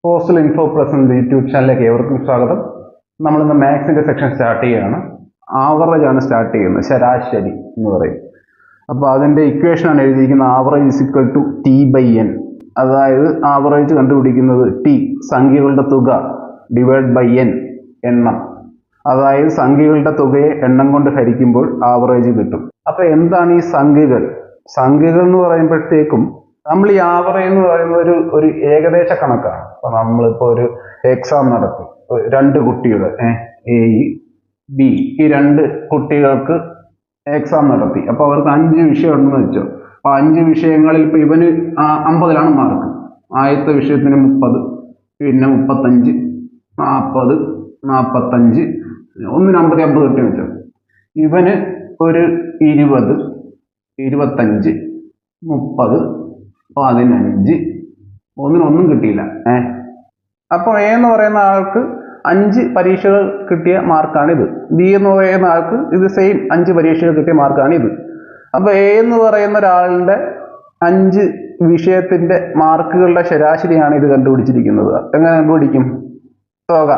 Postal info plus എന്ന YouTube ചാനലിലേക്ക് ഏവർക്കും സ്വാഗതം. നമ്മളിന്ന് മാത്സിന്റെ സെക്ഷൻ സ്റ്റാർട്ട് ചെയ്യുകയാണ്. ആവറേജ് ആണ് സ്റ്റാർട്ട് ചെയ്യുന്നത്, ശരാശരി എന്ന് പറയും. അപ്പോൾ അതിന്റെ ഇക്വേഷൻ ആണ് എഴുതിയിരിക്കുന്നത്. Average is equal to T by N. അതായത് ആവറേജ് കണ്ടുപിടിക്കുന്നത് ടി സംഖ്യകളുടെ തുക ഡിവൈഡ് ബൈ എൻ എണ്ണം. അതായത് സംഖ്യകളുടെ തുകയെ എണ്ണം കൊണ്ട് ഹരിക്കുമ്പോൾ ആവറേജ് കിട്ടും. അപ്പൊ എന്താണ് ഈ സംഖ്യകൾ? സംഖ്യകൾ എന്ന് പറയുമ്പോഴത്തേക്കും നമ്മൾ ഈ ആവറേജ് എന്ന് പറയുന്നത് ഒരു ഏകദേശ കണക്കാണ്. അപ്പൊ നമ്മളിപ്പോ ഒരു എക്സാം നടത്തി, രണ്ട് കുട്ടികൾ എ ബി, ഈ രണ്ട് കുട്ടികൾക്ക് എക്സാം നടത്തി. അപ്പൊ അവർക്ക് 5 വിഷയം ഉണ്ടെന്ന് വെച്ചോ. അപ്പൊ 5 വിഷയങ്ങളിൽ ഇപ്പൊ ഇവന് 50 മാർക്ക്. ആദ്യത്തെ വിഷയത്തിന് 30, പിന്നെ 35, 40, 45, ഒന്നിന് 50 കിട്ടി വെച്ചോ. ഇവന് ഒരു 20, 25, 30, 15, ഒന്നും കിട്ടിയില്ല. അപ്പോൾ എ എന്ന് പറയുന്ന ആൾക്ക് 5 പരീക്ഷകൾ കിട്ടിയ മാർക്കാണിത്. ബി എന്ന് പറയുന്ന ആൾക്ക് ഇത് സെയിം 5 പരീക്ഷകൾ കിട്ടിയ മാർക്കാണിത്. അപ്പൊ എ എന്ന് പറയുന്ന ഒരാളുടെ 5 വിഷയത്തിന്റെ മാർക്കുകളുടെ ശരാശരിയാണ് ഇത് കണ്ടുപിടിച്ചിരിക്കുന്നത്. എങ്ങനെ കണ്ടുപിടിക്കും? തുക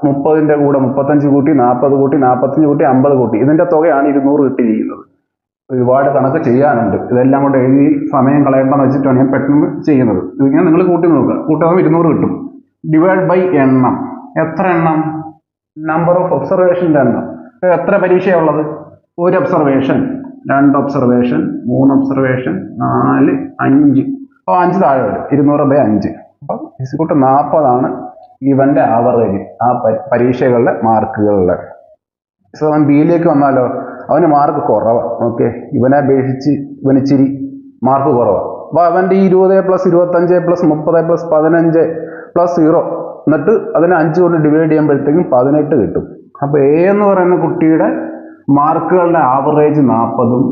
30ന്റെ കൂടെ 35 കൂട്ടി, 40 കൂട്ടി, 45 കൂട്ടി, 50 കൂട്ടി, ഇതിന്റെ തുകയാണ് 200 കിട്ടിയിരിക്കുന്നത്. ഒരുപാട് കണക്ക് ചെയ്യാനുണ്ട്. ഇതെല്ലാം കൊണ്ട് എഴുതി സമയം കളയണ്ടെന്ന് വെച്ചിട്ടാണ് ഞാൻ പെട്ടെന്ന് ചെയ്യുന്നത്. ഇതിങ്ങനെ നിങ്ങൾ കൂട്ടി നോക്കുക. കൂട്ടുമ്പോൾ 200 കിട്ടും. ഡിവൈഡ് ബൈ എണ്ണം. എത്ര എണ്ണം? നമ്പർ ഓഫ് ഒബ്സർവേഷൻ്റെ എണ്ണം. എത്ര പരീക്ഷയുള്ളത്? 1 ഒബ്സർവേഷൻ, 2 ഒബ്സർവേഷൻ, 3 ഒബ്സർവേഷൻ, 4, 5. അപ്പോൾ 5 താഴെ വരും. 200 ബൈ 5. അപ്പം ഇസ്കൂട്ട് 40 ഇവന്റെ ആവറേജ്, ആ പരീക്ഷകളുടെ മാർക്കുകളുടെ. അവൻ ബിയിലേക്ക് വന്നാലോ, അവന് മാർക്ക് കുറവാണ്. ഓക്കെ, ഇവനെ അപേക്ഷിച്ച് ഇവന് ഇച്ചിരി മാർക്ക് കുറവാണ്. അപ്പൊ അവന്റെ 20 + 25 + 30 + 15 + 0, എന്നിട്ട് അതിനെ 5 കൊണ്ട് ഡിവൈഡ് ചെയ്യുമ്പോഴത്തേക്കും 18 കിട്ടും. അപ്പൊ എ എന്ന് പറയുന്ന കുട്ടിയുടെ മാർക്കുകളുടെ ആവറേജ് 40ഉം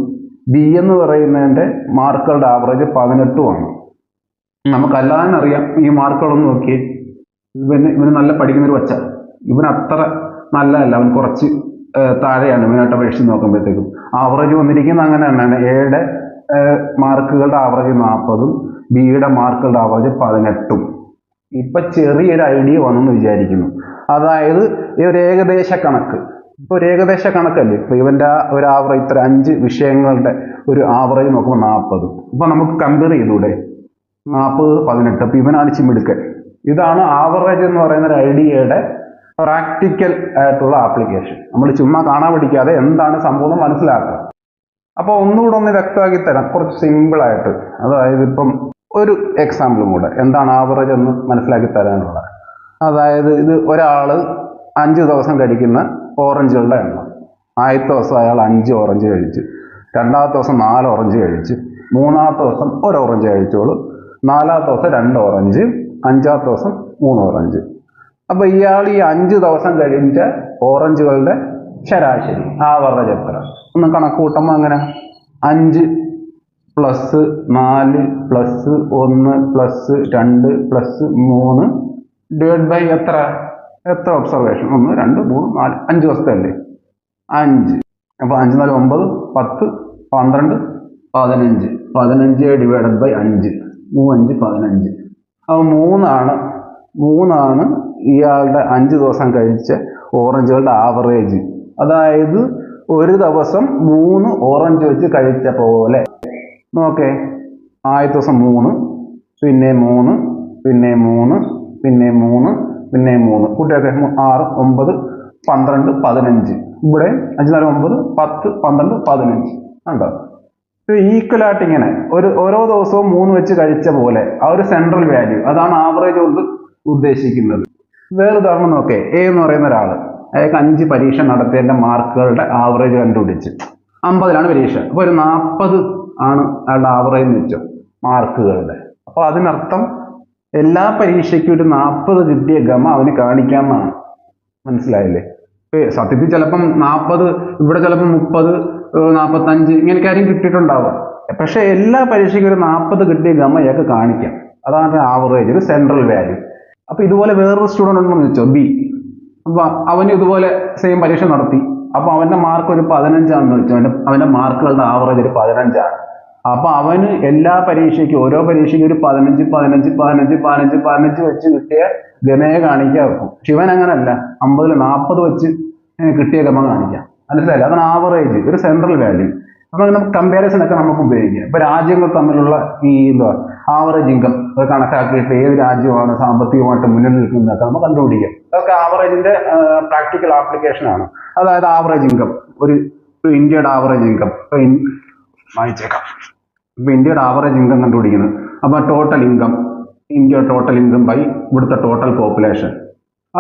ബി എന്ന് പറയുന്നതിന്റെ മാർക്കുകളുടെ ആവറേജ് 18ഉമാണ്. നമുക്കല്ലാതെ അറിയാം. ഈ മാർക്കുകളൊന്നും നോക്കിയേ. ഇവന് നല്ല പഠിക്കുന്നൊരു വച്ച, ഇവൻ അത്ര നല്ലതല്ല, അവൻ കുറച്ച് താഴെയാണ് ഇവനായിട്ട് അപേക്ഷിച്ച് നോക്കുമ്പോഴത്തേക്കും. ആവറേജ് വന്നിരിക്കുന്നത് അങ്ങനെ തന്നെയാണ്. എയുടെ മാർക്കുകളുടെ ആവറേജ് 40ഉം ബിയുടെ മാർക്കുകളുടെ ആവറേജ് 18ഉം. ഇപ്പൊ ചെറിയൊരു ഐഡിയ വന്നെന്ന് വിചാരിക്കുന്നു. അതായത് ഈ ഒരു ഏകദേശ കണക്ക്, ഇപ്പൊ ഒരു ഏകദേശ കണക്കല്ലേ. ഇപ്പൊ ഇവന്റെ ഒരു ആവറേജ് ഇത്ര 5 വിഷയങ്ങളുടെ ഒരു ആവറേജ് നോക്കുമ്പോൾ 40. അപ്പൊ നമുക്ക് കമ്പയർ ചെയ്തൂടെ? 40, 18. അപ്പൊ ഇവനാണ് ചിമ്മിടുക്കൻ. ഇതാണ് ആവറേജ് എന്ന് പറയുന്ന ഒരു ഐഡിയയുടെ പ്രാക്ടിക്കൽ ആയിട്ടുള്ള ആപ്ലിക്കേഷൻ. നമ്മൾ ചുമ്മാ കാണാൻ പഠിക്കാതെ എന്താണ് സംഭവം മനസ്സിലാക്കുക. അപ്പൊ ഒന്നുകൂടെ ഒന്ന് വ്യക്തമാക്കി തരാം, കുറച്ച് സിമ്പിൾ ആയിട്ട്. അതായത് ഇപ്പം ഒരു എക്സാമ്പിളും കൂടെ എന്താണ് ആവറേജ് എന്ന് മനസ്സിലാക്കി തരാനുള്ള. അതായത് ഇത് ഒരാള് 5 ദിവസം കഴിക്കുന്ന ഓറഞ്ചുകളുടെ എണ്ണം. ആദ്യത്തെ ദിവസം അയാൾ 5 ഓറഞ്ച് കഴിച്ചു, രണ്ടാമത്തെ ദിവസം 4 ഓറഞ്ച് കഴിച്ചു, മൂന്നാമത്തെ ദിവസം 1 ഓറഞ്ച് കഴിച്ചോളൂ, നാലാമത്തെ ദിവസം 2 ഓറഞ്ച്, അഞ്ചാമത്തെ ദിവസം 3 ഓറഞ്ച്. അപ്പൊ ഇയാൾ ഈ 5 ദിവസം കഴിച്ച ഓറഞ്ചുകളുടെ ശരാശരി ആവറേജ് എത്ര? ഒന്ന് കണക്ക് കൂട്ടുമ്പോൾ അങ്ങനെ 5 + 4 + 1 + 2 + 3 ഡിവൈഡ് ബൈ എത്ര ഒബ്സർവേഷൻ? 1, 2, 3, 4, 5 ദിവസത്തെ അല്ലേ? 5. അപ്പൊ 5, 4, 9, 10, 12, 15. 15 ഡിവൈഡഡ് ബൈ 5, 3, 5, 15. അപ്പൊ 3 ഇയാളുടെ 5 ദിവസം കഴിച്ച ഓറഞ്ചുകളുടെ ആവറേജ്. അതായത് ഒരു ദിവസം 3 ഓറഞ്ച് വെച്ച് കഴിച്ച പോലെ. നോക്കേ, ആദ്യത്തെ ദിവസം 3, പിന്നെ 3, പിന്നെ 3, പിന്നെ 3, പിന്നെ 3. കുട്ടിയൊക്കെ 6, 9, 12, 15. ഇവിടെ 5, 4, 9, 10, 12, 15 ഉണ്ടോ? ഈക്വൽ ആയിട്ട് ഇങ്ങനെ ഓരോ ദിവസവും 3 വെച്ച് കഴിച്ച പോലെ ആ ഒരു സെൻട്രൽ വാല്യൂ, അതാണ് ആവറേജ് കൊണ്ട് ഉദ്ദേശിക്കുന്നത്. വേറെ ഉദാഹരണം നോക്കേ. എ എന്ന് പറയുന്ന ഒരാള്, അയാൾക്ക് 5 പരീക്ഷ നടത്തിയതിന്റെ മാർക്കുകളുടെ ആവറേജ് കണ്ടുപിടിച്ച് 50 പരീക്ഷ. അപ്പൊ ഒരു 40 അയാളുടെ ആവറേജ് എന്ന് വെച്ചോ മാർക്കുകളുടെ. അപ്പൊ അതിനർത്ഥം എല്ലാ പരീക്ഷയ്ക്കും ഒരു 40 കിട്ടിയ ഗമ അവന് കാണിക്കാമെന്നാണ്. മനസ്സിലായില്ലേ? സത്യത്തിൽ ചിലപ്പം 40, ഇവിടെ ചിലപ്പോൾ 30, 45 ഇങ്ങനെ കാര്യം കിട്ടിയിട്ടുണ്ടാവുക. പക്ഷെ എല്ലാ പരീക്ഷയ്ക്കും ഒരു 40 കിട്ടിയ ഗമ ഇയാൾക്ക് കാണിക്കാം. അതാണ് ആവറേജ്, ഒരു സെൻട്രൽ വാല്യൂ. അപ്പൊ ഇതുപോലെ വേറൊരു സ്റ്റുഡന്റ് ഉണ്ടെന്ന് വെച്ചോ, ബി. അപ്പൊ അവന് ഇതുപോലെ സെയിം പരീക്ഷ നടത്തി. അപ്പൊ അവന്റെ മാർക്ക് ഒരു 15 വെച്ചോ. അവന്റെ മാർക്കുകളുടെ ആവറേജ് ഒരു 15. അപ്പോൾ അവന് എല്ലാ പരീക്ഷയ്ക്കും ഓരോ പരീക്ഷയ്ക്കും ഒരു 15 15 15 15 15 വെച്ച് കിട്ടിയ ഗമയെ കാണിക്കാൻ വെക്കും. ശിവൻ അങ്ങനല്ല, 50 40 വെച്ച് കിട്ടിയ ഗമ കാണിക്കാം. മനസ്സിലായില്ല? അതാണ് ആവറേജ്, ഒരു സെൻട്രൽ വാല്യൂ. അപ്പോൾ നമുക്ക് കമ്പാരിസൺ ഒക്കെ നമുക്ക് ഉപയോഗിക്കാം. ഇപ്പൊ രാജ്യങ്ങൾ തമ്മിലുള്ള ഈ ആവറേജ് ഇൻകം കണക്കാക്കിയിട്ട് ഏത് രാജ്യമാണ് സാമ്പത്തികമായിട്ട് മുന്നിൽ നിൽക്കുന്നതൊക്കെ നമുക്ക് കണ്ടുപിടിക്കാം. അതൊക്കെ ആവറേജിന്റെ പ്രാക്ടിക്കൽ ആപ്ലിക്കേഷൻ ആണ്. അതായത് ആവറേജ് ഇൻകം, ഒരു ഇന്ത്യയുടെ ആവറേജ് ഇൻകം വായിച്ചേക്കാം. ഇപ്പൊ ഇന്ത്യയുടെ ആവറേജ് ഇൻകം കണ്ടുപിടിക്കുന്നത്. അപ്പൊ total income, India total income by ഇവിടുത്തെ ടോട്ടൽ പോപ്പുലേഷൻ.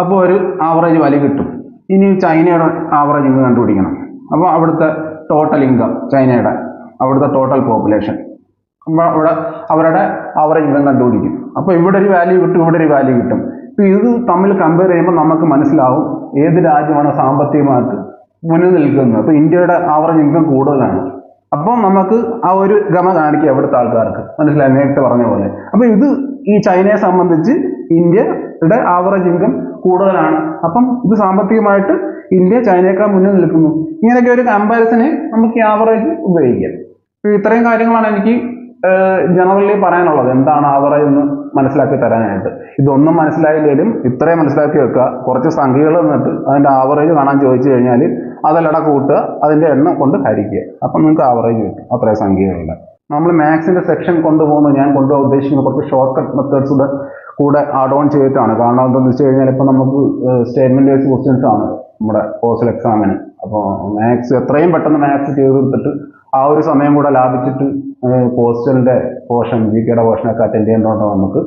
അപ്പോൾ ഒരു ആവറേജ് വാല്യൂ കിട്ടും. ഇനി ചൈനയുടെ ആവറേജ് ഇൻകം കണ്ടുപിടിക്കണം. അപ്പോൾ അവിടുത്തെ ടോട്ടൽ ഇൻകം, ചൈനയുടെ അവിടുത്തെ ടോട്ടൽ പോപ്പുലേഷൻ, അവിടെ അവരുടെ ആവറേജ് ഇൻകം കണ്ടുപിടിക്കും. അപ്പോൾ ഇവിടെ ഒരു വാല്യൂ കിട്ടും, ഇവിടെ ഒരു വാല്യൂ കിട്ടും. ഇപ്പം ഇത് തമ്മിൽ കമ്പയർ ചെയ്യുമ്പോൾ നമുക്ക് മനസ്സിലാവും ഏത് രാജ്യമാണ് സാമ്പത്തികമായിട്ട് മുന്നിൽ നിൽക്കുന്നത്. അപ്പോൾ ഇന്ത്യയുടെ ആവറേജ് ഇൻകം കൂടുതലാണ്. അപ്പോൾ നമുക്ക് ആ ഒരു ഗമ കാണിക്കുക ഇവിടുത്തെ ആൾക്കാർക്ക്. മനസ്സിലായി? നേരത്തെ പറഞ്ഞ പോലെ. അപ്പോൾ ഇത് ഈ ചൈനയെ സംബന്ധിച്ച് ഇന്ത്യയുടെ ആവറേജ് ഇൻകം കൂടുതലാണ്. അപ്പം ഇത് സാമ്പത്തികമായിട്ട് ഇന്ത്യ ചൈനയേക്കാൾ മുന്നിൽ നിൽക്കുന്നു. ഇങ്ങനെയൊക്കെ ഒരു കമ്പാരിസന് നമുക്ക് ഈ ആവറേജ് ഉപയോഗിക്കാം. ഇത്രയും കാര്യങ്ങളാണ് എനിക്ക് ജനറലി പറയാനുള്ളത്. എന്താണ് ആവറേജ് എന്ന് മനസ്സിലാക്കി തരാനായിട്ട്. ഇതൊന്നും മനസ്സിലായില്ലേലും ഇത്രയും മനസ്സിലാക്കി വെക്കുക. കുറച്ച് സംഖ്യകൾ എന്നിട്ട് അതിന്റെ ആവറേജ് കാണാൻ ചോദിച്ചു കഴിഞ്ഞാൽ അതെല്ലാം കൂട്ടുക, അതിന്റെ എണ്ണം കൊണ്ട് ഹരിക്കുക. അപ്പം നിങ്ങൾക്ക് ആവറേജ് കിട്ടും. അത്രയും സംഖ്യകളില്ല. നമ്മൾ മാത്സിന്റെ സെക്ഷൻ കൊണ്ടുപോകുന്നത്, ഞാൻ കൊണ്ടുപോകാൻ ഉദ്ദേശിക്കുന്ന കുറച്ച് ഷോർട്ട് കട്ട് മെത്തേഡ്സ് കൂടെ ആഡ് ഓൺ ചെയ്തിട്ടാണ്. കാരണം എന്താണെന്ന് വെച്ച് കഴിഞ്ഞാൽ ഇപ്പം നമുക്ക് സ്റ്റേറ്റ്മെന്റ് വൈസ് ക്വസ്റ്റ്യൻസ് ആണ് നമ്മുടെ പോസ്റ്റൽ എക്സാമിന്. അപ്പോൾ മാത്സ് എത്രയും പെട്ടെന്ന് മാത്സ് ചെയ്ത് കൊടുത്തിട്ട് ആ ഒരു സമയം കൂടെ ലാഭിച്ചിട്ട് പോസ്റ്റലിന്റെ പോർഷൻ, GK-യുടെ പോർഷനൊക്കെ അറ്റൻഡ് ചെയ്യേണ്ടതുകൊണ്ട് നമുക്ക്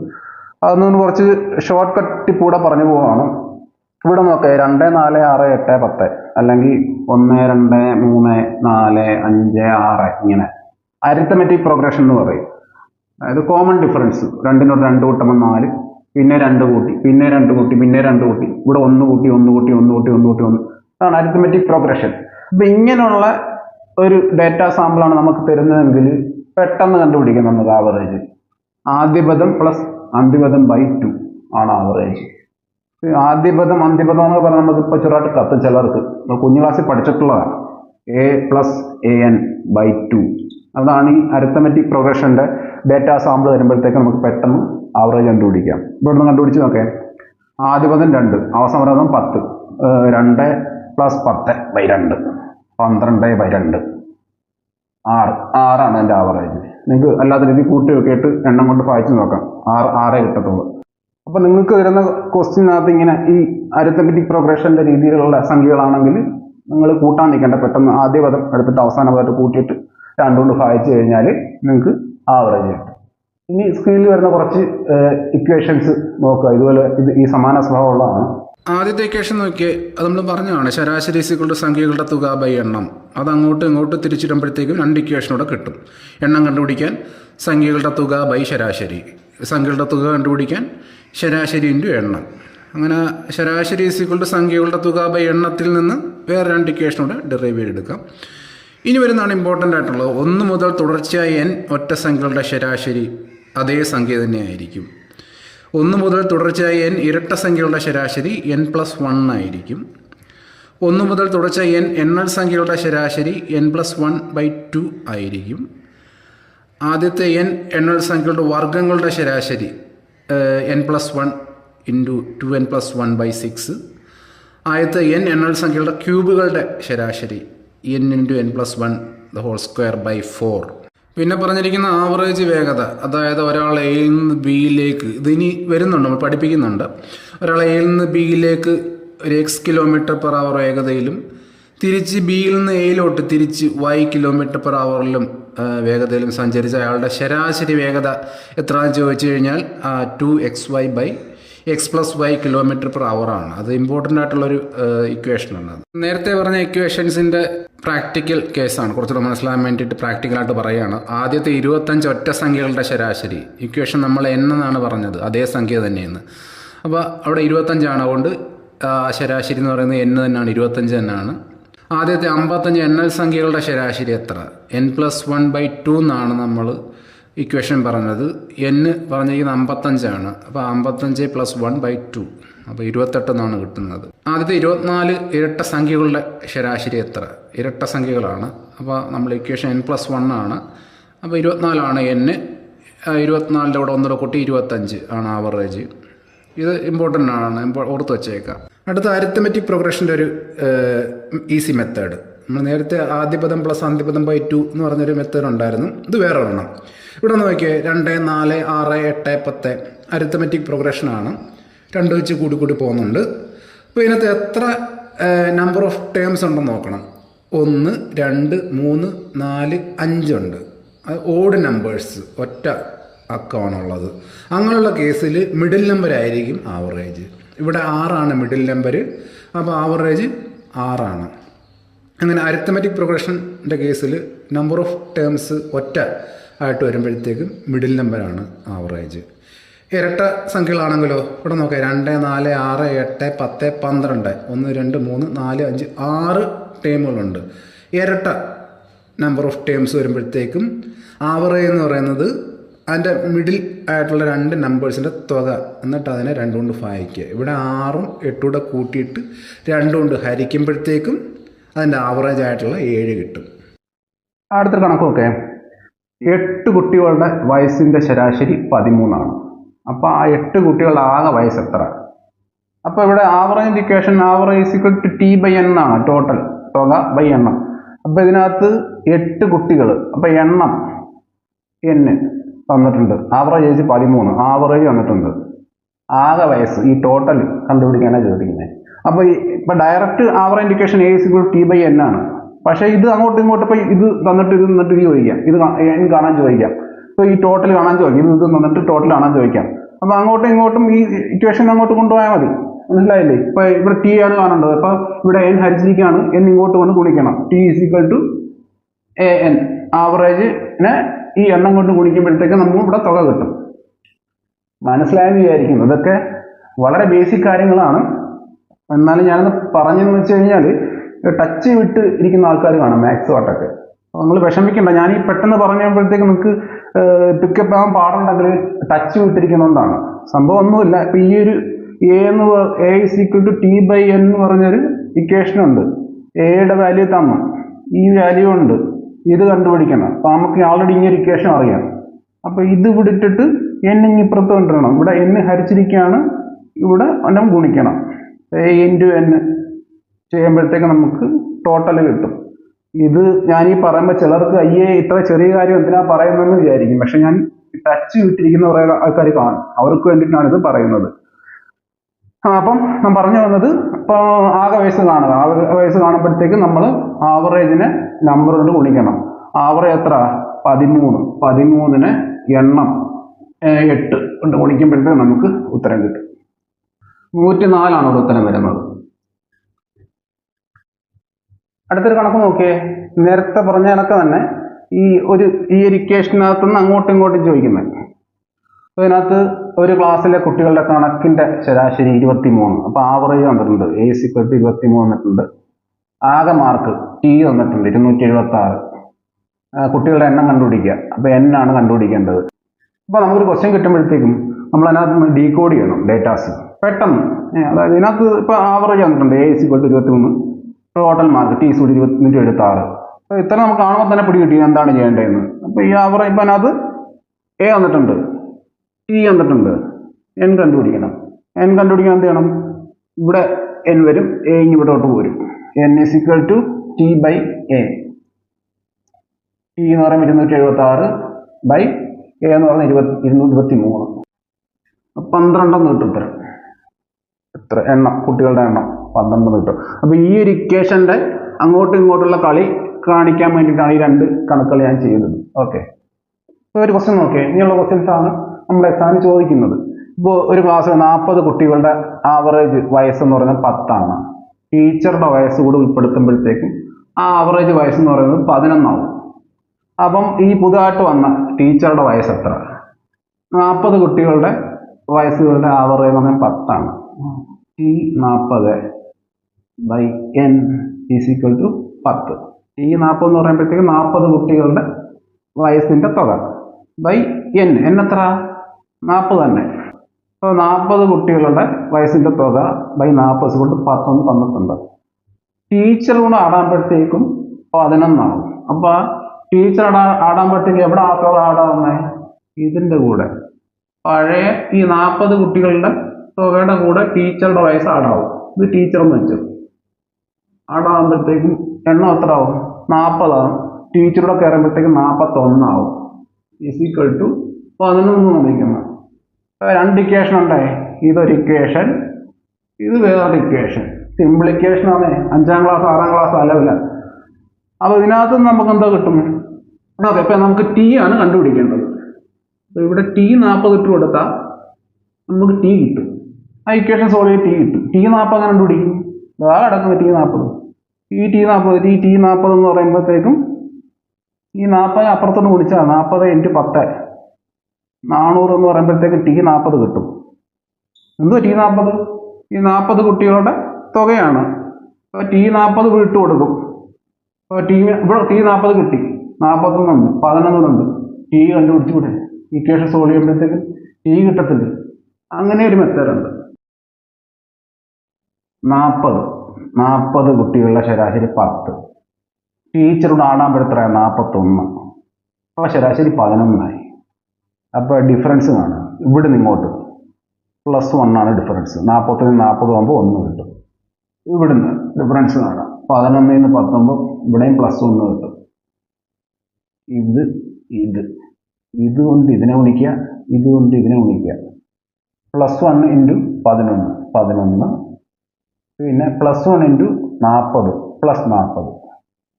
അതൊന്നും കുറച്ച് ഷോർട്ട് കട്ട് കൂടെ പറഞ്ഞു പോവാണ്. ഇവിടെ നോക്കേ 2 4 6 8 10 അല്ലെങ്കിൽ 1 2 3 4 5 6 ഇങ്ങനെ അരിത്തമെറ്റിക് പ്രോഗ്രഷൻ എന്ന് പറയും. അതായത് കോമൺ ഡിഫറൻസ്, 2 2 കൂട്ടുമ്പോൾ 4, പിന്നെ 2 കൂട്ടി, പിന്നെ 2 കൂട്ടി, പിന്നെ 2 കൂട്ടി, ഇവിടെ 1 കൂട്ടി 1 കൂട്ടി 1 കൂട്ടി 1 കൂട്ടി 1. അതാണ് അരിത്തമെറ്റിക് പ്രോഗ്രഷൻ. അപ്പൊ ഇങ്ങനെയുള്ള ഒരു ഡേറ്റ സാമ്പിളാണ് നമുക്ക് തരുന്നതെങ്കിൽ പെട്ടെന്ന് കണ്ടുപിടിക്കാം നമുക്ക് ആവറേജ്. ആദ്യപദം പ്ലസ് അന്തിപദം ബൈ 2 ആണ് ആവറേജ്. ആദ്യപദം അന്തിപദം എന്ന് പറഞ്ഞാൽ നമുക്ക് ഇപ്പൊ ചെറുതായിട്ട് കത്തും ചിലർക്ക്. കുഞ്ഞു ക്ലാസ്സിൽ പഠിച്ചിട്ടുള്ളതാണ്. A+AN/2. അതാണ് ഈ അരിത്തമെറ്റിക് പ്രോഗ്രഷന്റെ ഡേറ്റ സാമ്പിൾ വരുമ്പോഴത്തേക്ക് നമുക്ക് പെട്ടെന്ന് ആവറേജ് കണ്ടുപിടിക്കാം. ഇവിടെ നിന്ന് കണ്ടുപിടിച്ച് നോക്കേ. ആദ്യപദം 2, അവസാനപദം 10. 2 + 10/2 12/2 6 എൻ്റെ ആവറേജ്. നിങ്ങൾക്ക് അല്ലാത്ത രീതി കൂട്ടി വെക്കിയിട്ട് എണ്ണം കൊണ്ട് വായിച്ച് നോക്കാം. 6 കിട്ടത്തുള്ളൂ. അപ്പൊ നിങ്ങൾക്ക് വരുന്ന ക്വസ്റ്റ്യനകത്ത് ഇങ്ങനെ ഈ അരിത്തമെറ്റിക് പ്രോഗ്രഷന്റെ രീതിയിലുള്ള സംഖ്യകളാണെങ്കിൽ നിങ്ങൾ കൂട്ടാൻ നിൽക്കേണ്ട. പെട്ടെന്ന് ആദ്യ പദം എടുത്തിട്ട് അവസാന പദമായിട്ട് കൂട്ടിയിട്ട് 2 കൊണ്ട് വായിച്ചു കഴിഞ്ഞാൽ നിങ്ങൾക്ക് ആവറേജ് കിട്ടും. ഇനി സ്ക്രീനിൽ വരുന്ന കുറച്ച് ഇക്വേഷൻസ് നോക്കുക. ഇതുപോലെ ഈ സമാന സ്വഭാവമുള്ളതാണ്. ആദ്യത്തെ ഇക്വേഷൻ നോക്കിയേ, അത് നമ്മൾ പറഞ്ഞതാണ് ശരാശരി = സംഖ്യകളുടെ തുക ബൈ എണ്ണം. അത് അങ്ങോട്ടും ഇങ്ങോട്ടും തിരിച്ചിടുമ്പോഴത്തേക്കും 2 ഇക്വേഷനോടെ കിട്ടും. എണ്ണം കണ്ടുപിടിക്കാൻ സംഖ്യകളുടെ തുക ബൈ ശരാശരി, സംഖ്യകളുടെ തുക കണ്ടുപിടിക്കാൻ ശരാശരി ഇൻറ്റു എണ്ണം. അങ്ങനെ ശരാശരി = സംഖ്യകളുടെ തുക ബൈ എണ്ണത്തിൽ നിന്ന് വേറെ 2 ഇക്വേഷനോടെ ഡെറൈവ് ചെയ്തെടുക്കാം. ഇനി വരുന്നതാണ് ഇമ്പോർട്ടൻ്റ് ആയിട്ടുള്ളത്. 1 മുതൽ തുടർച്ചയായ n ഒറ്റ സംഖ്യകളുടെ ശരാശരി അതേ സംഖ്യ തന്നെയായിരിക്കും. 1 മുതൽ തുടർച്ചയായ n ഇരട്ട സംഖ്യകളുടെ ശരാശരി n+1 ആയിരിക്കും. 1 മുതൽ തുടർച്ചയായ n എണ്ണൽ സംഖ്യകളുടെ ശരാശരി n+1/2 ആയിരിക്കും. ആദ്യത്തെ n എണ്ണൽ സംഖ്യകളുടെ വർഗ്ഗങ്ങളുടെ ശരാശരി n+1 × 2n+1/6. ആദ്യത്തെ n എണ്ണൽ സംഖ്യകളുടെ ക്യൂബുകളുടെ ശരാശരി n × n+1² 4. പിന്നെ പറഞ്ഞിരിക്കുന്ന ആവറേജ് വേഗത, അതായത് ഒരാൾ എയിൽ നിന്ന് ബിയിലേക്ക്, ഇതിനി വരുന്നുണ്ട്, നമ്മൾ പഠിപ്പിക്കുന്നുണ്ട്. ഒരാൾ എയിൽ നിന്ന് ബിയിലേക്ക് ഒരു x km/h വേഗതയിലും തിരിച്ച് ബിയിൽ നിന്ന് എയിലോട്ട് തിരിച്ച് y km/h വേഗതയിലും സഞ്ചരിച്ച അയാളുടെ ശരാശരി വേഗത എത്രയാണെന്ന് ചോദിച്ചു കഴിഞ്ഞാൽ 2xy/x+y km/h ആണ്. അത് ഇമ്പോർട്ടൻ്റ് ആയിട്ടുള്ളൊരു ഇക്വേഷനാണ്. നേരത്തെ പറഞ്ഞ ഇക്വേഷൻസിൻ്റെ പ്രാക്ടിക്കൽ കേസാണ്. കുറച്ചുകൂടെ മനസ്സിലാകാൻ വേണ്ടിയിട്ട് പ്രാക്ടിക്കലായിട്ട് പറയുകയാണ്. ആദ്യത്തെ 25 ഒറ്റ സംഖ്യകളുടെ ശരാശരി ഇക്വേഷൻ നമ്മൾ n എന്നാണ് പറഞ്ഞത്, അതേ സംഖ്യ തന്നെയെന്ന്. അപ്പോൾ അവിടെ 25 അതുകൊണ്ട് ശരാശരി എന്ന് പറയുന്നത് n തന്നെയാണ്, 25 തന്നെയാണ്. ആദ്യത്തെ 55 എണ്ണൽ സംഖ്യകളുടെ ശരാശരി എത്ര? n+1/2 എന്നാണ് നമ്മൾ ഇക്വേഷൻ പറഞ്ഞത്. n പറഞ്ഞിരിക്കുന്നത് 55. അപ്പോൾ 55 + 1/2, അപ്പോൾ 28 എന്നാണ് കിട്ടുന്നത്. ആദ്യത്തെ 24 ഇരട്ട സംഖ്യകളുടെ ശരാശരി എത്ര? ഇരട്ട സംഖ്യകളാണ്. അപ്പോൾ നമ്മൾ ഇക്വേഷൻ n+1 ആണ്. അപ്പോൾ 24 n. 24ൻ്റെ കൂടെ ഒന്നുകൂടെ കൂട്ടി 25 ആണ് ആവറേജ്. ഇത് ഇമ്പോർട്ടൻ്റ് ആണ്, ഓർത്ത് വെച്ചേക്കാം. അടുത്ത അരിത്തമെറ്റിക് പ്രോഗ്രഷൻ്റെ ഒരു ഈസി മെത്തേഡ്. നമ്മൾ നേരത്തെ ആദ്യപദം പ്ലസ് അന്ത്യപദം ബൈ 2 എന്ന് പറഞ്ഞൊരു മെത്തേഡ് ഉണ്ടായിരുന്നു. ഇത് വേറെ ഒരെണ്ണം. ഇവിടെ നോക്കിയേ 2, 4, 6, 8, 10 അരിത്തമെറ്റിക് പ്രോഗ്രഷനാണ്. 2 വെച്ച് കൂടി പോകുന്നുണ്ട്. അപ്പോൾ ഇതിനകത്ത് എത്ര നമ്പർ ഓഫ് ടേംസ് ഉണ്ടെന്ന് നോക്കണം. 1, 2, 3, 4, 5 ഉണ്ട്. അത് ഓഡ് നമ്പേഴ്സ്, ഒറ്റ അക്കമാണുള്ളത്. അങ്ങനെയുള്ള കേസിൽ മിഡിൽ നമ്പർ ആയിരിക്കും ആവറേജ്. ഇവിടെ 6 മിഡിൽ നമ്പർ, അപ്പോൾ ആവറേജ് 6. അങ്ങനെ അരിത്തമെറ്റിക് പ്രോഗ്രഷൻ്റെ കേസിൽ നമ്പർ ഓഫ് ടേംസ് ഒറ്റ ആയിട്ട് വരുമ്പോഴത്തേക്കും മിഡിൽ നമ്പറാണ് ആവറേജ്. ഇരട്ട സംഖ്യകളാണെങ്കിലോ ഇവിടെ നോക്കാം. 2, 4, 6, 8, 10, 12 1, 2, 3, 4, 5, 6 ടേമുകളുണ്ട്. ഇരട്ട നമ്പർ ഓഫ് ടേംസ് വരുമ്പോഴത്തേക്കും ആവറേജ് എന്ന് പറയുന്നത് അതിൻ്റെ മിഡിൽ ആയിട്ടുള്ള 2 നമ്പേഴ്സിൻ്റെ തുക, എന്നിട്ട് അതിനെ 2 കൊണ്ട് ഭാഗിക്കുക. ഇവിടെ 6ഉം 8ഉം കൂടെ കൂട്ടിയിട്ട് 2 കൊണ്ട് ഹരിക്കുമ്പോഴത്തേക്കും അതിൻ്റെ ആവറേജ് ആയിട്ടുള്ള 7 കിട്ടും. അടുത്തൊരു കണക്ക് നോക്കേ. 8 കുട്ടികളുടെ വയസ്സിൻ്റെ ശരാശരി 13 അപ്പോൾ ആ 8 കുട്ടികളുടെ ആകെ വയസ്സ് എത്ര? അപ്പോൾ ഇവിടെ ആവറേജ് ഇക്വേഷൻ ആവറേജ് T/n ആണ്, ടോട്ടൽ തുക ബൈ എണ്ണം. അപ്പോൾ ഇതിനകത്ത് 8 കുട്ടികൾ, അപ്പോൾ എണ്ണം n തന്നിട്ടുണ്ട്. ആവറേജ് ഏജ് 13, ആവറേജ് തന്നിട്ടുണ്ട്. ആകെ വയസ്സ് ഈ ടോട്ടൽ കണ്ടുപിടിക്കാനാണ് ചോദിക്കുന്നത്. അപ്പോൾ ഇപ്പോൾ ഡയറക്റ്റ് ആവറേജ് ഇക്വേഷൻ T/n ആണ്. പക്ഷേ ഇത് അങ്ങോട്ടും ഇങ്ങോട്ടും ഇപ്പോൾ ഇത് തന്നിട്ട് ഇത് തന്നിട്ട് ഇത് ചോദിക്കാം, ഇത് n കാണാൻ ചോദിക്കാം. അപ്പോൾ ഈ ടോട്ടൽ കാണാൻ ചോദിക്കാം, ഇത് തന്നിട്ട് ടോട്ടൽ കാണാൻ ചോദിക്കാം. അപ്പോൾ അങ്ങോട്ടും ഇങ്ങോട്ടും ഈ ഇക്വേഷൻ അങ്ങോട്ട് കൊണ്ടുപോയാൽ മതി. മനസ്സിലായില്ലേ? ഇപ്പോൾ ഇവിടെ T ആണ് കാണേണ്ടത്. അപ്പോൾ ഇവിടെ n ഹരിച്ചിരിക്കുകയാണ്, n ഇങ്ങോട്ട് വന്ന് ഗുണിക്കണം. T = an. ആവറേജിനെ ഈ എണ്ണം കൊണ്ട് ഗുണിക്കുമ്പോഴത്തേക്ക് നമുക്ക് ഇവിടെ തുക കിട്ടും. മനസ്സിലായെന്ന് വിചാരിക്കുന്നു. ഇതൊക്കെ വളരെ ബേസിക് കാര്യങ്ങളാണ്. എന്നാലും ഞാനത് പറഞ്ഞെന്ന് വെച്ച് കഴിഞ്ഞാൽ ടച്ച് വിട്ട് ഇരിക്കുന്ന ആൾക്കാർ കാണാം മാത്സ് പാട്ടൊക്കെ. അപ്പോൾ നിങ്ങൾ വിഷമിക്കണ്ട. ഞാൻ ഈ പെട്ടെന്ന് പറഞ്ഞപ്പോഴത്തേക്ക് നിങ്ങൾക്ക് പിക്കപ്പ് ആകാൻ പാടുണ്ടെങ്കിൽ ടച്ച് വിട്ടിരിക്കുന്നതുകൊണ്ടാണ്. സംഭവം ഒന്നുമില്ല. ഇപ്പം ഈ ഒരു A = T/n എന്ന് പറഞ്ഞൊരു ഇക്വേഷൻ ഉണ്ട്. എയുടെ വാല്യൂ തന്നു, ഈ വാല്യൂ ഉണ്ട്, ഇത് കണ്ടുപിടിക്കണം. അപ്പോൾ നമുക്ക് ആൾറെഡി ഇങ്ങനെ ഇക്വേഷൻ അറിയാം. അപ്പോൾ ഇത് ഇവിടെ ഇട്ടിട്ട് n ഇപ്പുറത്ത് കൊണ്ടുവരണം. ഇവിടെ n ഹരിച്ചിരിക്കുകയാണ്, ഇവിടെ n ഗുണിക്കണം. A × n ചെയ്യുമ്പോഴത്തേക്ക് നമുക്ക് ടോട്ടൽ കിട്ടും. ഇത് ഞാൻ ഈ പറയുമ്പോൾ ചിലർക്ക് ഇത്ര ചെറിയ കാര്യം എന്തിനാ പറയുന്നതെന്ന് വിചാരിക്കും. പക്ഷെ ഞാൻ ടച്ച് വിട്ടിരിക്കുന്ന കുറേ ആൾക്കാർ കാണും, അവർക്ക് വേണ്ടിയിട്ടാണ് ഇത് പറയുന്നത്. അപ്പം ഞാൻ പറഞ്ഞു വന്നത്, ഇപ്പോൾ ആകെ വയസ്സ് കാണുക. ആകെ വയസ്സ് കാണുമ്പോഴത്തേക്ക് നമ്മൾ ആവറേജിനെ നമ്പർ കൊണ്ട് ഗുണിക്കണം. ആവറേജ് എത്ര? 13. 13നെ എണ്ണം 8 കൊണ്ട് ഗുണിക്കുമ്പോഴത്തേക്ക് നമുക്ക് ഉത്തരം കിട്ടും. 104 ഇവിടെ ഉത്തരം വരുന്നത്. അടുത്തൊരു കണക്ക് നോക്കിയേ. നേരത്തെ പറഞ്ഞ കണക്ക് തന്നെ ഈ ഒരു ഇക്വേഷനകത്തുനിന്ന് അങ്ങോട്ടും ഇങ്ങോട്ടും ചോദിക്കുന്നത്. അപ്പോൾ ഇതിനകത്ത് ഒരു ക്ലാസ്സിലെ കുട്ടികളുടെ കണക്കിൻ്റെ ശരാശരി 23. അപ്പോൾ ആവറേജ് തന്നിട്ടുണ്ട്. A = 23 തന്നിട്ടുണ്ട്. ആകെ മാർക്ക് T തന്നിട്ടുണ്ട് 276. കുട്ടികളുടെ എണ്ണം കണ്ടുപിടിക്കുക. അപ്പോൾ n ആണ് കണ്ടുപിടിക്കേണ്ടത്. അപ്പോൾ നമുക്കൊരു ക്വസ്റ്റ്യൻ കിട്ടുമ്പോഴത്തേക്കും നമ്മൾ അതിനകത്ത് ഡീകോഡ് ചെയ്യണം ഡേറ്റാസ് പെട്ടെന്ന്. അതായത് ഇതിനകത്ത് ഇപ്പോൾ ആവറേജ് തന്നിട്ടുണ്ട്. A = 23, total mark T = 276. അപ്പോൾ ഇത്ര നമുക്ക് കാണുമ്പോൾ തന്നെ പിടി കിട്ടി എന്താണ് ചെയ്യേണ്ടതെന്ന്. അപ്പോൾ ഈ ആവറേജ് ഇപ്പം അതിനകത്ത് A തന്നിട്ടുണ്ട്, T തന്നിട്ടുണ്ട്, n കണ്ടുപിടിക്കണം. n കണ്ടുപിടിക്കാൻ എന്ത് ചെയ്യണം? ഇവിടെ n വരും, A ഇവിടോട്ട് പോരും. n = T/a. T എന്ന് പറയുമ്പോൾ 276 ബൈ A എന്ന് പറഞ്ഞാൽ 223. 12 കിട്ടും ഉത്തരം. എത്ര എണ്ണം? കുട്ടികളുടെ എണ്ണം 12 കിട്ടും. അപ്പോൾ ഈ ഒരു ഇക്വേഷൻ്റെ അങ്ങോട്ടും ഇങ്ങോട്ടുള്ള കളി കാണിക്കാൻ വേണ്ടിയിട്ടാണ് ഈ 2 കണക്കുകൾ ഞാൻ ചെയ്യുന്നത്. ഓക്കെ. ഇപ്പോൾ ഒരു ക്വസ്റ്റ്യൻ നോക്കിയേ. ഇങ്ങനെയുള്ള ക്വസ്റ്റ്യൻസ് ആണ് നമ്മുടെ എക്സാമിന് ചോദിക്കുന്നത്. ഇപ്പോൾ ഒരു ക്ലാസ്സിൽ 40 കുട്ടികളുടെ ആവറേജ് വയസ്സെന്ന് പറയുന്നത് 10. ടീച്ചറുടെ വയസ്സ് കൂടെ ഉൾപ്പെടുത്തുമ്പോഴത്തേക്കും ആ ആവറേജ് വയസ്സെന്ന് പറയുന്നത് 11 അപ്പം ഈ പുതുതായിട്ട് വന്ന ടീച്ചറുടെ വയസ്സ് എത്ര? 40 കുട്ടികളുടെ വയസ്സുകളുടെ ആവറേജ് എന്ന് പറഞ്ഞാൽ 10. T40/n = 10. T40 എന്ന് പറയുമ്പോഴത്തേക്ക് 40 കുട്ടികളുടെ വയസ്സിൻ്റെ തുക ബൈ n. എത്ര? 40 തന്നെ. അപ്പോൾ 40 കുട്ടികളുടെ വയസ്സിൻ്റെ തുക ബൈ 40 = 10 തന്നിട്ടുണ്ട്. ടീച്ചർ കൂടെ ആടാകുമ്പോഴത്തേക്കും 11 ആവും. അപ്പോൾ ടീച്ചർ ആടാൻ പറ്റുമെങ്കിൽ എവിടെ ആക്കുക ആടാവുന്നേ? ഇതിൻ്റെ കൂടെ. പഴയ ഈ 40 കുട്ടികളുടെ തുകയുടെ കൂടെ ടീച്ചറുടെ വയസ്സ് ആടാവും. ഇത് ടീച്ചർ എന്ന് വെച്ചു ആടാകുമ്പോഴത്തേക്കും എണ്ണം എത്ര ആവും? 40 ആവും. ടീച്ചറുടെ കയറുമ്പോഴത്തേക്കും 41 ആവും. ഈക്വൽ ടു 11 വന്നിരിക്കുന്നത്. 2 ഇക്വേഷൻ ഉണ്ടായി. ഇതൊരു ഇക്വേഷൻ, ഇത് വേറൊരു ഇക്വേഷൻ. സിമ്പിൾ ഇക്വേഷൻ ആണ്. 5ാം ക്ലാസ് 6ാം ക്ലാസ് അലവില്ല. അപ്പോൾ ഇതിനകത്ത് നമുക്ക് എന്താ കിട്ടും? ഓക്കെ, ഇപ്പം നമുക്ക് ടി ആണ് കണ്ടുപിടിക്കേണ്ടത്. അപ്പോൾ ഇവിടെ ടി 40 ഇട്ട് കൊടുത്താൽ നമുക്ക് ടി കിട്ടും. ആ ഇക്വേഷൻ സോൾവ് ചെയ്ത് ടി കിട്ടും. ടി 40 അങ്ങനെ കണ്ടുപിടിക്കും. അതാ കിടക്കുന്നത് ടി 40. ഈ ടി 40 എന്ന് പറയുമ്പോഴത്തേക്കും ഈ 40 അപ്പുറത്തോട്ട് വിളിച്ചാൽ 40 × 10 400 എന്ന് പറയുമ്പോഴത്തേക്ക് ടി 40 കിട്ടും. എന്തുവാ ടി 40? ഈ 40 കുട്ടികളുടെ തുകയാണ്. അപ്പോൾ ടി 40 വിട്ടു കൊടുക്കും. അപ്പോൾ ഇവിടെ ടി 40 കിട്ടി. 41 11 ടി കണ്ടുപിടിച്ചുകൂടെ? ഇക്വേഷൻ സോൾവ് ചെയ്യുമ്പോഴത്തേക്കും ടി കിട്ടത്തില്ല. അങ്ങനെ ഒരു മെത്തേഡുണ്ട്. 40 കുട്ടികളുടെ ശരാശരി 10. ടീച്ചറുടെ ആടാകുമ്പോഴെത്രയാണ്? 41. അപ്പോൾ ശരാശരി 11ആയി. അപ്പോൾ ഡിഫറൻസ് കാണുക. ഇവിടെ നിങ്ങോട്ട് +1 ആണ് ഡിഫറൻസ്. 40 40 ആകുമ്പോൾ 1 കിട്ടും. ഇവിടുന്ന് ഡിഫറൻസ് കാണാം. 11 10 ഇവിടെയും +1 കിട്ടും. ഇതുകൊണ്ട് ഇതിനെ ഗുണിക്കുക, ഇതുകൊണ്ട് ഇതിനെ ഗുണിക്കുക. +1 × 11 പിന്നെ +1 × 40 +40.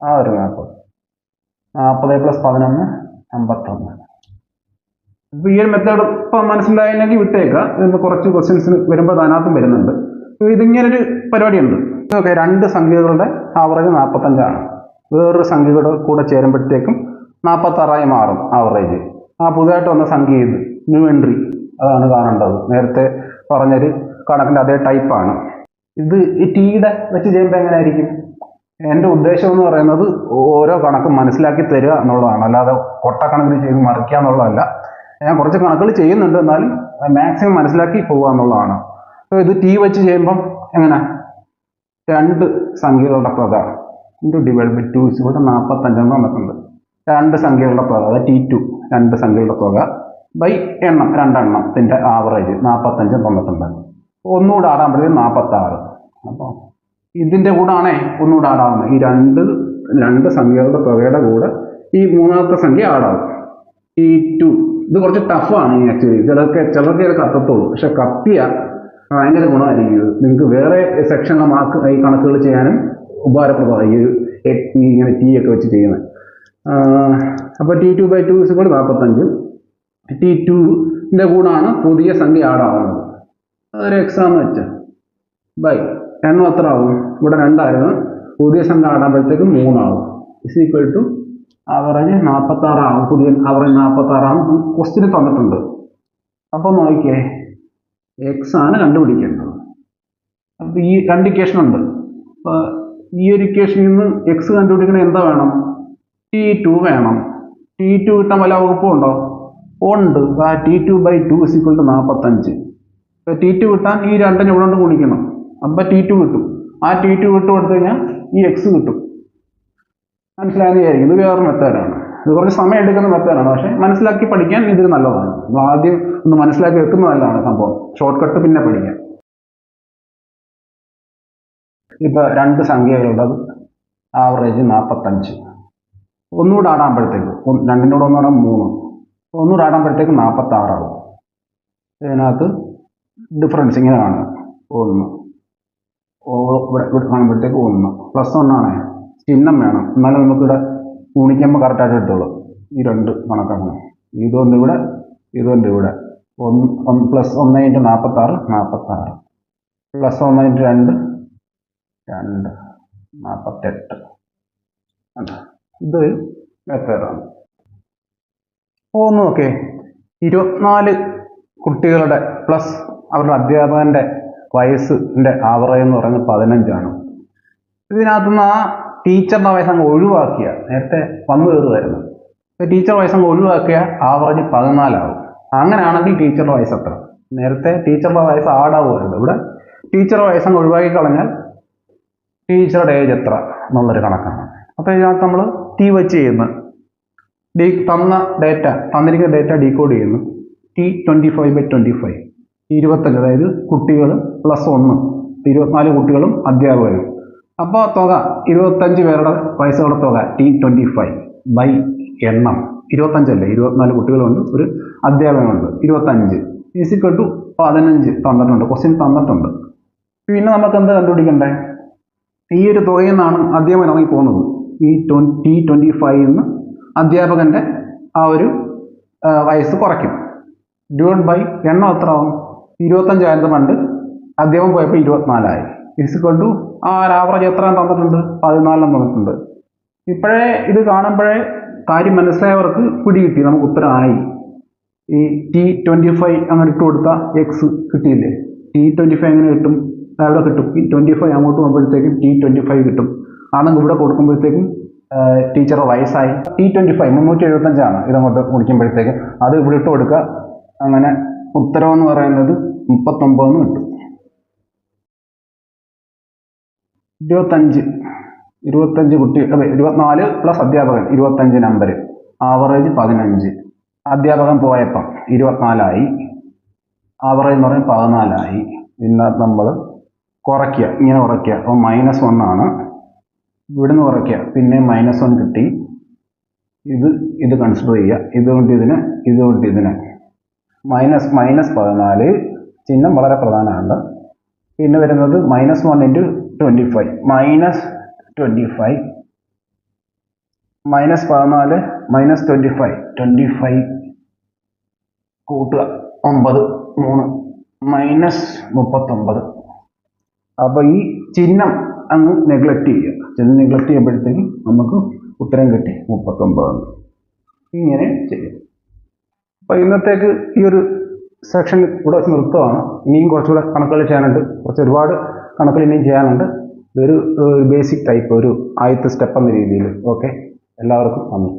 ആ ഒരു 40 + 11 51. അപ്പോൾ ഈ ഒരു മെത്തേഡ് ഇപ്പം മനസ്സിലായില്ലെങ്കിൽ വിട്ടേക്കുക. ഇതിന് കുറച്ച് ക്വസ്റ്റ്യൻസ് വരുമ്പോൾ അതിനകത്തും വരുന്നുണ്ട്. ഇതിങ്ങനൊരു പരിപാടിയുണ്ട്. ഓക്കെ, 2 സംഖ്യകളുടെ ആവറേജ് 45 വേറൊരു സംഖ്യയുടെ കൂടെ ചേരുമ്പോഴത്തേക്കും 46 മാറും ആവറേജ്. ആ പുതുതായിട്ട് വന്ന സംഖ്യ ഇത് ന്യൂ എൻട്രി അതാണ് കാണേണ്ടത്. നേരത്തെ പറഞ്ഞൊരു കണക്കിൻ്റെ അതേ ടൈപ്പാണ് ഇത്. ഈ ടീയുടെ വെച്ച് ചെയ്യുമ്പോൾ എങ്ങനെയായിരിക്കും? എൻ്റെ ഉദ്ദേശം എന്ന് പറയുന്നത് ഓരോ കണക്കും മനസ്സിലാക്കി തരിക എന്നുള്ളതാണ്, അല്ലാതെ കൊട്ടക്കണക്കിന് ചെയ്ത് മറിക്കുക എന്നുള്ളതല്ല. ഞാൻ കുറച്ച് കണക്കുകൾ ചെയ്യുന്നുണ്ട്, എന്നാലും മാക്സിമം മനസ്സിലാക്കി പോകുക എന്നുള്ളതാണ്. അപ്പോൾ ഇത് ടി വെച്ച് ചെയ്യുമ്പം എങ്ങനെ? 2 സംഖ്യകളുടെ തുക /2 ഇവിടെ 45 വന്നിട്ടുണ്ട്. 2 സംഖ്യകളുടെ തുക, അതായത് T2 2 സംഖ്യകളുടെ തുക ബൈ എണ്ണം, 2 എണ്ണത്തിൻ്റെ ആവറേജ് 45 തന്നിട്ടുണ്ട്. ഒന്നുകൂടെ ആടാകുമ്പോഴത്തേക്കും 46. അപ്പോൾ ഇതിൻ്റെ കൂടാണേ ഒന്നുകൂടെ ആടാവുന്നത്. ഈ 2 സംഖ്യകളുടെ തുകയുടെ കൂടെ ഈ മൂന്നാമത്തെ സംഖ്യ ആടാവും. T2 ഇത് കുറച്ച് ടഫാണ് ആക്ച്വലി. ചിലർക്ക് ഇത് കത്തത്തുള്ളൂ. പക്ഷെ കത്തിയ ഭയങ്കര ഗുണമായിരിക്കും ഇത്. നിങ്ങൾക്ക് വേറെ സെക്ഷനിലെ മാർക്ക് ഈ കണക്കുകൾ ചെയ്യാനും ഉപകാരപ്രദമായി ഇങ്ങനെ ടി ഒക്കെ വെച്ച് ചെയ്യുന്നത്. അപ്പോൾ T2/2 = 45. T2ൻ്റെ കൂടാണ് പുതിയ സംഖ്യ ആടാവുന്നത്. അതൊരു എക്സാം വെച്ച് ബൈ എണ്ണം എത്ര ആവും? ഇവിടെ 2 ആയിരുന്നു. പുതിയ സംഖ്യ ആടാകുമ്പോഴത്തേക്കും 3 ആവും. = ആവറേജ് 46 ആവും. പുതിയ ആവറേജ് 46 ആവും. ക്വസ്റ്റ്യന് തന്നിട്ടുണ്ട്. അപ്പോൾ നോക്കിയേ, എക്സ് ആണ് കണ്ടുപിടിക്കേണ്ടത്. അപ്പോൾ ഈ 2 ഇക്വേഷൻ ഉണ്ട്. അപ്പോൾ ഈ ഒരു ഇക്വേഷനിൽ നിന്ന് എക്സ് കണ്ടുപിടിക്കണത് എന്താ വേണം? T2 വേണം. T2 കിട്ടാൻ വല്ല വകുപ്പുണ്ടോ? ഉണ്ട്. T2/2 = 45. അപ്പോൾ T2 കിട്ടാൻ ഈ 2 ഇവിടെ കൊണ്ട് ഗുണിക്കണം. അപ്പോൾ T2 കിട്ടും. ആ T2 വിട്ട് കൊടുത്തു കഴിഞ്ഞാൽ ഈ എക്സ് കിട്ടും. മനസ്സിലായെന്ന് വിചാരിക്കും. ഇത് വേറൊരു മെത്തേഡാണ്. ഇത് കുറച്ച് സമയം എടുക്കുന്ന മെത്തേഡാണ്. പക്ഷേ മനസ്സിലാക്കി പഠിക്കാൻ ഇതൊരു നല്ലതാണ്. ആദ്യം ഒന്ന് മനസ്സിലാക്കി വെക്കുന്നത് നല്ലതാണ് സംഭവം. ഷോർട്ട് കട്ട് പിന്നെ പഠിക്കാം. ഇപ്പോൾ 2 സംഖ്യകളുള്ളത് ആവറേജ് 45. ഒന്നുകൂടെ ആടാകുമ്പോഴത്തേക്ക് 2ൻ്റെ കൂടെ 1 3. ഒന്നുകൂടെ ആടാകുമ്പോഴത്തേക്ക് 46 ആവും. ഇതിനകത്ത് ഡിഫറൻസ് ഇങ്ങനെ കാണുക. 1 ഇവിടെ കാണുമ്പോഴത്തേക്ക് 1 +1 ആണ്. ചിഹ്നം വേണം, എന്നാലും നമുക്കിവിടെ ഗുണിക്കുമ്പോൾ കറക്റ്റായിട്ട് എടുത്തോളൂ. ഈ 2 കണക്കാക്കണം. ഇതുകൊണ്ട് ഇവിടെ, ഇതുകൊണ്ട് ഇവിടെ. 1 +1 × 46 46. +1 × 2 2 48. ഇത് മെത്തേഡാണ്. ഓക്കെ, 24 കുട്ടികളുടെ പ്ലസ് അവരുടെ അധ്യാപകൻ്റെ വയസ്സിൻ്റെ ആവറേജ് എന്ന് പറയുന്നത് 15 ഇതിനകത്തുനിന്ന് ആ ടീച്ചറുടെ വയസ്സ് അങ്ങ് ഒഴിവാക്കിയ, നേരത്തെ വന്നു കയറുമായിരുന്നു, ടീച്ചർ വയസ്സങ്ങ് ഒഴിവാക്കിയ ആവറേജ് 14 ആവും. അങ്ങനെയാണെങ്കിൽ ടീച്ചറുടെ വയസ്സ് എത്ര? നേരത്തെ ടീച്ചറുടെ വയസ്സ് ആടാവുമായിരുന്നു. ഇവിടെ ടീച്ചറുടെ വയസ്സങ്ങ് ഒഴിവാക്കി കളഞ്ഞാൽ ടീച്ചറുടെ ഏജ് എത്ര എന്നുള്ളൊരു കണക്കാണ്. അപ്പോൾ ഇതിനകത്ത് നമ്മൾ ടി വെച്ച് ചെയ്യുന്നത് തന്ന ഡേറ്റ, തന്നിരിക്കുന്ന ഡേറ്റ ഡീകോഡ് ചെയ്യുന്നു. T25/25 25, അതായത് കുട്ടികൾ +1, 24 കുട്ടികളും അധ്യാപകരും. അപ്പോൾ തുക 25 പേരുടെ വയസ്സുകളുടെ തുക T25 എണ്ണം 25 അല്ലേ, 24 കുട്ടികളുണ്ട്, ഒരു അധ്യാപകനുണ്ട്, 25 = 15 തന്നിട്ടുണ്ട്, ക്വസ്റ്റ്യൻ തന്നിട്ടുണ്ട്. പിന്നെ നമുക്ക് എന്താ കണ്ടുപിടിക്കണ്ടേ? ഈ ഒരു തുകയിൽ നിന്നാണ് അധ്യാപകൻ ഇറങ്ങി പോകുന്നത്. ഈ T25 നിന്ന് അധ്യാപകൻ്റെ ആ ഒരു വയസ്സ് കുറയ്ക്കും. ഡിവൈഡ് ബൈ എണ്ണം എത്ര ആവും? 25 ആയിരുന്നു പണ്ട്, അധ്യാപകൻ പോയപ്പോൾ 24 ആയി. = ആ ആവറേജ് എത്ര തന്നിട്ടുണ്ട്? 14 തന്നിട്ടുണ്ട്. ഇപ്പോഴേ ഇത് കാണുമ്പോഴേ കാര്യം മനസ്സിലായവർക്ക് പിടികിട്ടി, നമുക്ക് ഉത്തരമായി. ഈ T25 അങ്ങനെ ഇട്ട് കൊടുത്താൽ എക്സ് കിട്ടിയില്ലേ? T25 എങ്ങനെ കിട്ടും? അവിടെ കിട്ടും. ഈ 25 അങ്ങോട്ട് പോകുമ്പോഴത്തേക്കും T25 കിട്ടും. ആണെങ്കിൽ ഇവിടെ കൊടുക്കുമ്പോഴത്തേക്കും ടീച്ചറുടെ വയസ്സായി. T25 375 ഇതങ്ങോട്ട് മുടിക്കുമ്പോഴത്തേക്കും അത് ഇവിടെ ഇട്ട് കൊടുക്കുക. അങ്ങനെ ഉത്തരവെന്ന് പറയുന്നത് 39 കിട്ടും. 25 കുട്ടി, 24 പ്ലസ് അധ്യാപകൻ 25 നമ്പർ, ആവറേജ് 15. അധ്യാപകൻ പോയപ്പം 24 ആയി, ആവറേജ് എന്ന് പറയുന്നത് 14 ആയി. പിന്നെ നമ്മൾ കുറയ്ക്കുക, ഇങ്ങനെ കുറയ്ക്കുക. അപ്പോൾ -1 ആണ്, ഇവിടുന്ന് കുറയ്ക്കുക, പിന്നെ -1 കിട്ടി. ഇത് കൺസിഡർ ചെയ്യുക. ഇതുകൊണ്ട് ഇതിന് -14 ചിഹ്നം വളരെ പ്രധാനമാണ്. പിന്നെ വരുന്നത് -1 × 25 -25 -14 -25 കൂട്ടുക 9 3 -39. അപ്പോൾ ഈ ചിഹ്നം അങ്ങ് നെഗ്ലക്റ്റ് ചെയ്യുക. നെഗ്ലക്റ്റ് ചെയ്യുമ്പോഴത്തേക്കും നമുക്ക് ഉത്തരം കിട്ടി 39. ഇങ്ങനെ ചെയ്യും. അപ്പോൾ ഇന്നത്തേക്ക് ഈ ഒരു സെക്ഷൻ ഇവിടെ വെച്ച് നിർത്തുകയാണ്. ഇനിയും കുറച്ചുകൂടെ കണക്കുകൾ ചെയ്യാനുണ്ട്, ഒരുപാട് കണക്കുകൾ ഇനിയും ചെയ്യാനുണ്ട്. ഇതൊരു ബേസിക് ടൈപ്പ്, ഒരു ആദ്യത്തെ സ്റ്റെപ്പ് എന്ന രീതിയിൽ. ഓക്കെ, എല്ലാവർക്കും നന്ദി.